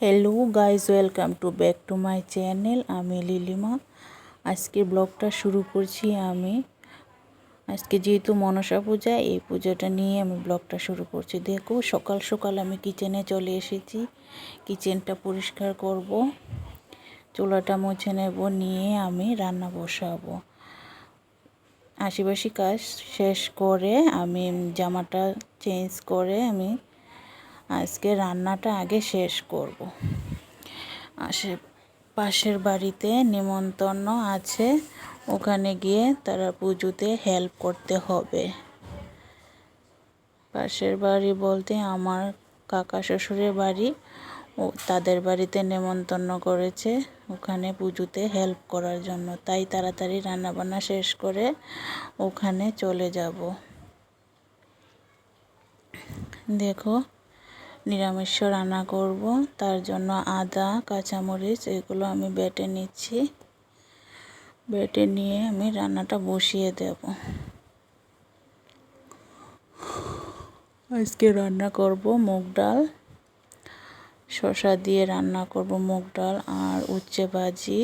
Hello guys, welcome to back to my channel. আমি লিলিমা। আজকে ব্লগটা শুরু করছি আমি। আজকে যেহেতু মনসা পূজা, এই পুজোটা নিয়ে আমি ব্লগটা শুরু করছি। দেখো, সকাল সকাল আমি কিচেনে চলে এসেছি। কিচেনটা পরিষ্কার করব, চুলাটা মুছে নেব, নিয়ে আমি রান্না বসাবো। আশিপাশি কাজ শেষ করে আমি জামাটা চেঞ্জ করে আমি আজকে রান্নাটা আগে শেষ করব। পাশের বাড়িতে নিমন্ত্রণ আছে, ওখানে গিয়ে তারা পুজোতে হেল্প করতে হবে। পাশের বাড়ি বলতে আমার কাকা শ্বশুরের বাড়ি, তাদের বাড়িতে নিমন্ত্রণ করেছে ওখানে পুজোতে হেল্প করার জন্য। তাই তাড়াতাড়ি রান্নাবান্না শেষ করে ওখানে চলে যাব। দেখো, নিরামিষ রান্না করব, তার জন্য আদা কাঁচামরিচ এগুলো আমি বেটে নিচ্ছি। বেটে নিয়ে আমি রান্নাটা বসিয়ে দেব। আজকে রান্না করব মুগ ডাল, শসা দিয়ে রান্না করব মুগ ডাল, আর উচ্ছে ভাজি,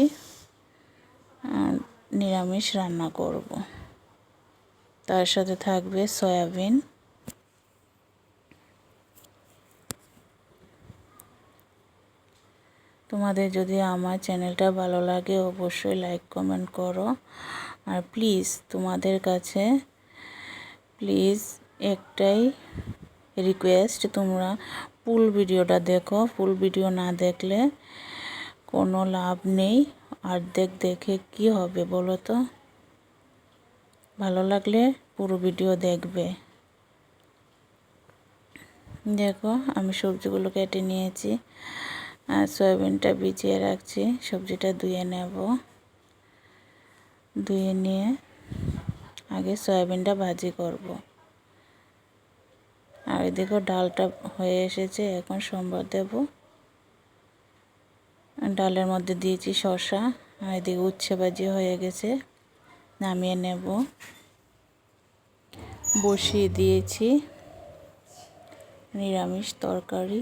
নিরামিষ রান্না করব। তার সাথে থাকবে সয়াবিন। তোমাদের যদি আমার চ্যানেলটা ভালো লাগে অবশ্যই লাইক কমেন্ট করো। আর প্লিজ তোমাদের কাছে একটাই রিকোয়েস্ট, তোমরা ফুল ভিডিওটা দেখো। ফুল ভিডিও না দেখলে কোনো লাভ নেই। অর্ধেক দেখে কি হবে বলো তো? ভালো লাগলে পুরো ভিডিও দেখবে। দেখো, আমি সবজিগুলো কেটে নিয়েছি আর সয়াবিনটা ভিজিয়ে রাখছি। সবজিটা ধুয়ে নেব। ধুয়ে নিয়ে আগে সয়াবিনটা ভাজি করব। আর দেখো, ডালটা হয়ে এসেছে, এখন সম্বার দেব। ডালের মধ্যে দিয়েছি শসা, আর এদিকে উচ্ছে ভাজি হয়ে গেছে, নামিয়ে নেব। বসিয়ে দিয়েছি নিরামিষ তরকারি।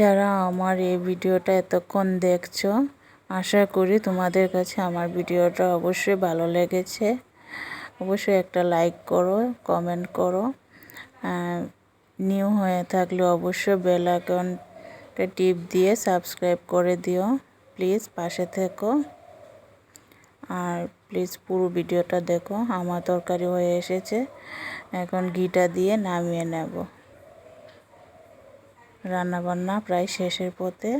যারা আমার এই ভিডিওটা এতক্ষণ দেখছো, আশা করি তোমাদের কাছে আমার ভিডিওটা অবশ্যই ভালো লেগেছে। অবশ্যই একটা লাইক করো, কমেন্ট করো। নিউ হয়ে থাকলে অবশ্যই বেল আইকনটা টিপ দিয়ে সাবস্ক্রাইব করে দিও। প্লিজ পাশে থেকো, আর প্লিজ পুরো ভিডিওটা দেখো। আমার তরকারি হয়ে এসেছে, এখন ঘিটা দিয়ে নামিয়ে নেব। রান্নাবান্না প্রায় শেষের পথে।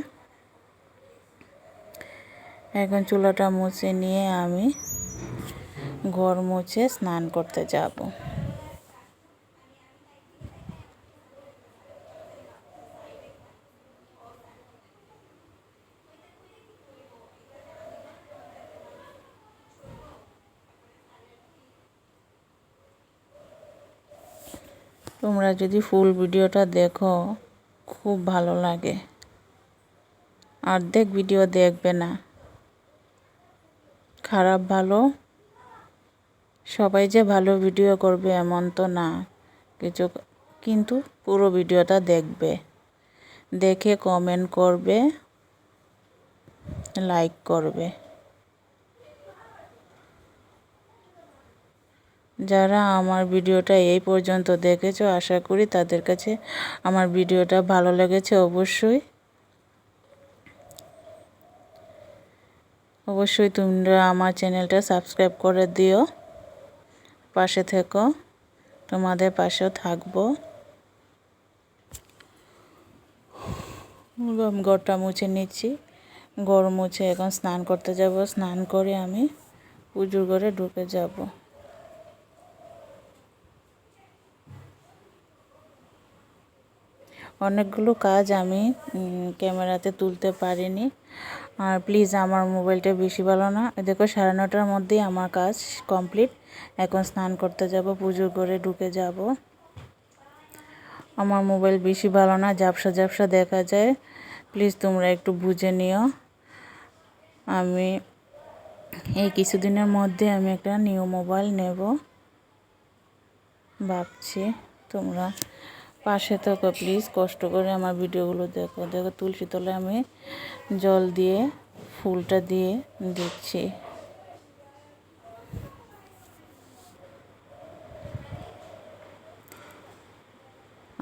এখন চুলাটা মুছে নিয়ে আমি ঘর মুছে স্নান করতে যাব। তোমরা যদি ফুল ভিডিওটা দেখো খুব ভালো লাগে। অর্ধেক ভিডিও দেখবে না। খারাপ ভালো সবাই যে ভালো ভিডিও করবে এমন তো না, কিন্তু পুরো ভিডিওটা দেখবে, দেখে কমেন্ট করবে, লাইক করবে। যারা আমার ভিডিওটা এই পর্যন্ত দেখেছো, আশা করি তাদের কাছে আমার ভিডিওটা ভালো লেগেছে। অবশ্যই তোমরা আমার চ্যানেলটা সাবস্ক্রাইব করে দিও। পাশে থেকো, তোমাদের পাশেও থাকবো। আমি ঘরটা মুছে নিচ্ছি। ঘর মুছে এখন স্নান করতে যাব। স্নান করে আমি পুজোর ঘরে ঢুকে যাব। অনেকগুলো কাজ আমি ক্যামেরাতে তুলতে পারিনি। আর প্লিজ, আমার মোবাইলটা বেশি ভালো না। দেখো, 9:30টার মধ্যেই আমার কাজ কমপ্লিট। এখন স্নান করতে যাব, পুজোর ঘরে ঢুকে যাব। আমার মোবাইল বেশি ভালো না, ঝাপসা ঝাপসা দেখা যায়। প্লিজ তোমরা একটু বুঝে নিও। আমি এই কিছুদিনের মধ্যে আমি একটা নিউ মোবাইল নেব ভাবছি। তোমরা পাশে থাকো প্লিজ, কষ্ট করে আমার ভিডিওগুলো দেখো। দেখো তুলসী তলায় আমি জল দিয়ে ফুলটা দিয়ে দিচ্ছি।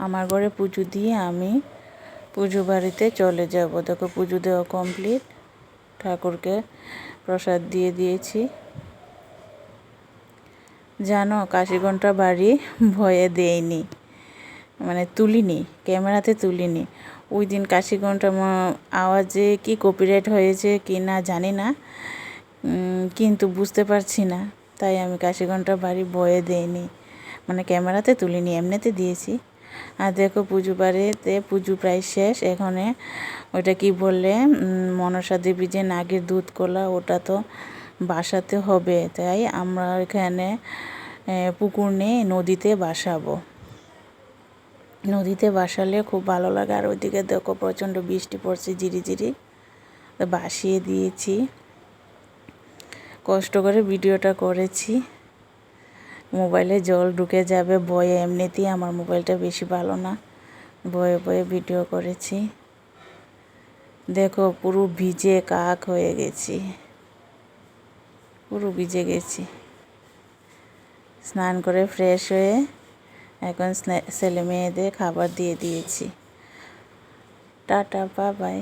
আমার ঘরে পুজো দিয়ে আমি পুজো বাড়িতে চলে যাব। দেখো পুজো দেওয়া কমপ্লিট, ঠাকুরকে প্রসাদ দিয়ে দিয়েছি। জানো কাশিঘণ্টা বাড়ি ভয়ে দেয়নি, মানে তুলিনি, ক্যামেরাতে তুলিনি। ওই দিন কাশিঘণ্টা আওয়াজে কি কপিরাইট হয়েছে কি না জানি না, কিন্তু বুঝতে পারছি না, তাই আমি কাশিঘণ্টা বাড়ি ভয়ে দেইনি, মানে ক্যামেরাতে তুলিনি, এমনিতে দিয়েছি। আর দেখো পুজো বাড়িতে পুজো প্রায় শেষ। এখানে ওইটা কি বললে মনসা দেবী যে নাগের দুধ কলা, ওটা তো বাসাতে হবে, তাই আমরা এখানে পুকুর নিয়ে নদীতে বাসাবো। নদীতে বাসালে খুব ভালো লাগে। আর ওইদিকে দেখো প্রচণ্ড বৃষ্টি পড়ছে ঝিরিঝিরি, বাসিয়ে দিয়েছি। কষ্ট করে ভিডিওটা করেছি, মোবাইলে জল ঢুকে যাবে ভয়ে, এমনিতেই আমার মোবাইলটা বেশি ভালো না, ভয়ে ভয়ে ভিডিও করেছি। দেখো পুরো ভিজে কাক হয়ে গেছি, পুরো ভিজে গেছি। স্নান করে ফ্রেশ হয়ে এখন ছেলে মেয়েদের খাবার দিয়ে দিয়েছি। Tata, bye bye.